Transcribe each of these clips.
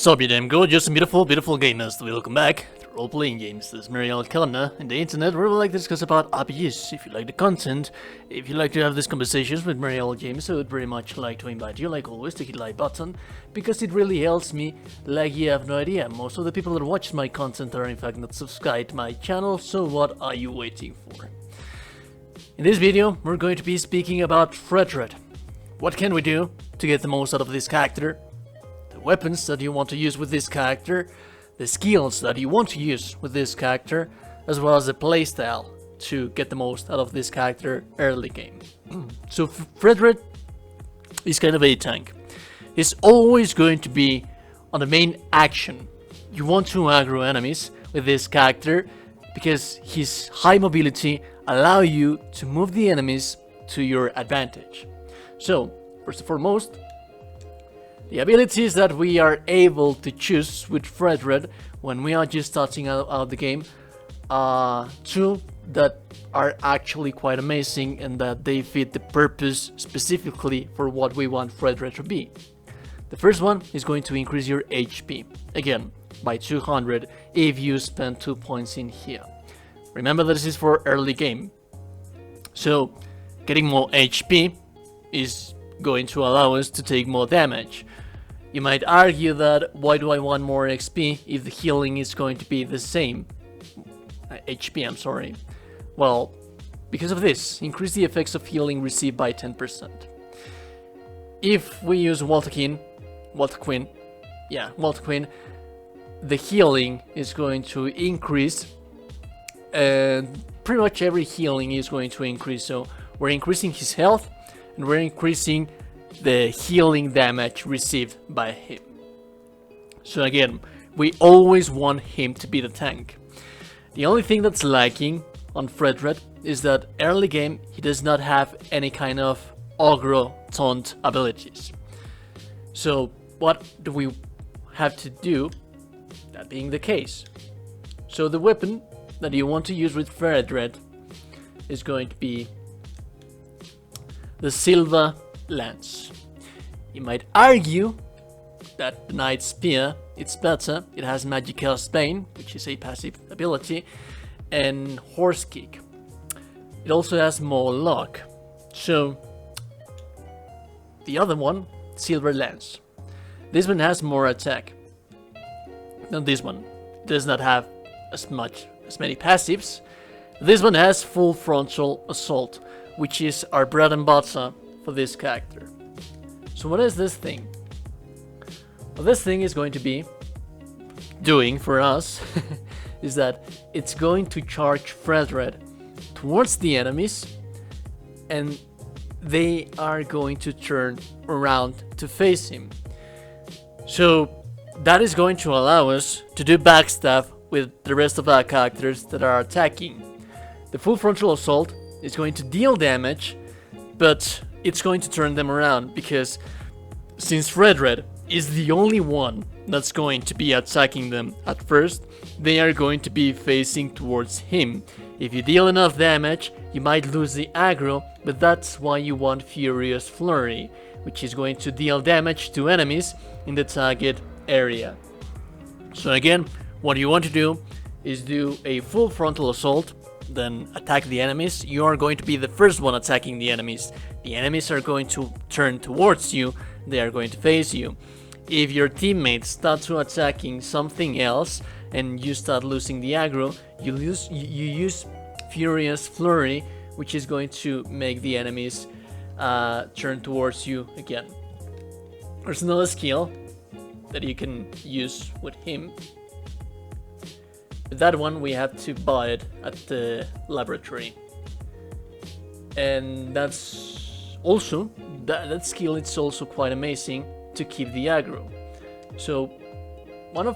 What's up, you damn gorgeous and beautiful gamers? Welcome back to Role-Playing Games. This is Mariel Kalender in the internet where we like to discuss about RPGs. If you like the content, if you like to have these conversations with Mariel James, I would very much like to invite you, like always, to hit the like button, because it really helps me like you have no idea. Most of the people that watch my content are in fact not subscribed to my channel, so what are you waiting for? In this video, we're going to be speaking about Fredret. What can we do to get the most out of this character? Weapons that you want to use with this character, the skills that you want to use with this character, as well as the playstyle to get the most out of this character early game. So Fredret is kind of a tank. He's always going to be on the main action. You want to aggro enemies with this character because his high mobility allow you to move the enemies to your advantage. So first and foremost, the abilities that we are able to choose with Fredret when we are just starting out the game are two that are actually quite amazing and that they fit the purpose specifically for what we want Fredret to be. The first one is going to increase your HP, again, by 200 if you spend 2 points in here. Remember that this is for early game, so getting more HP is going to allow us to take more damage. You might argue that why do I want more XP if the healing is going to be the same? HP, I'm sorry. Well, because of this, increase the effects of healing received by 10%. If we use Walter-Queen, the healing is going to increase, and pretty much every healing is going to increase. So we're increasing his health, and we're increasing the healing damage received by him. So again, we always want him to be the tank. The only thing that's lacking on Fredret is that early game he does not have any kind of aggro taunt abilities. So what do we have to do, that being the case? So the weapon that you want to use with Fredret is going to be the Silver Lance. You might argue that the Knight Spear, it's better. It has Magical Bane, which is a passive ability, and Horse Kick. It also has more luck. So the other one, Silver Lance. This one has more attack. Now this one does not have as many passives. This one has full frontal assault, which is our bread and butter for this character. So what is this thing? Well, this thing is going to be doing for us is that it's going to charge Fredret towards the enemies, and they are going to turn around to face him. So that is going to allow us to do backstab with the rest of our characters that are attacking. The full frontal assault is going to deal damage, but it's going to turn them around, because since Fredret is the only one that's going to be attacking them at first, they are going to be facing towards him. If you deal enough damage, you might lose the aggro, but that's why you want Furious Flurry, which is going to deal damage to enemies in the target area. So again, what you want to do is do a full frontal assault, then attack the enemies. You are going to be the first one attacking the enemies. The enemies are going to turn towards you. They are going to face you. If your teammates start to attacking something else and you start losing the aggro, you use Furious Flurry, which is going to make the enemies turn towards you again. There's another skill that you can use with him. That one we have to buy it at the laboratory, and that's also that skill. It's also quite amazing to keep the aggro. So one of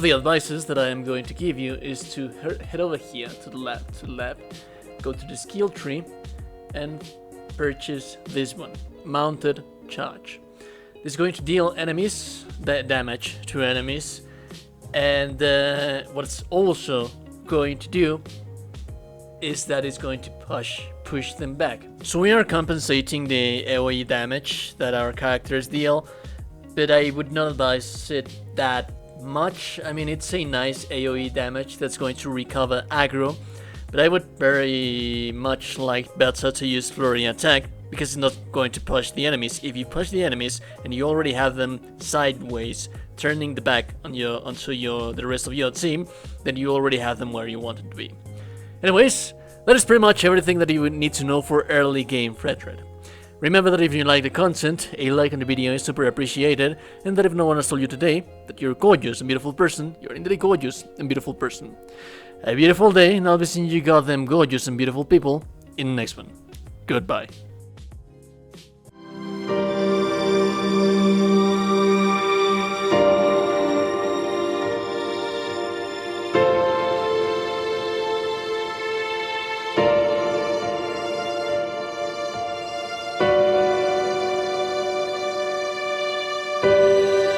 the advices that I am going to give you is to head over here to the left, go to the skill tree, and purchase this one, Mounted Charge. This is going to deal damage to enemies, and what it's also going to do is that it's going to push them back. So we are compensating the AoE damage that our characters deal, but I would not advise it that much. I mean, it's a nice AoE damage that's going to recover aggro, but I would very much like better to use Flurry Attack, because it's not going to push the enemies. If you push the enemies and you already have them sideways, turning the back on the rest of your team, then you already have them where you want it to be. Anyways, that is pretty much everything that you would need to know for early game Fredret. Remember that if you like the content, a like on the video is super appreciated, and that if no one has told you today that you're a gorgeous and beautiful person, you're indeed a gorgeous and beautiful person. A beautiful day, and I'll be seeing you goddamn gorgeous and beautiful people in the next one. Goodbye.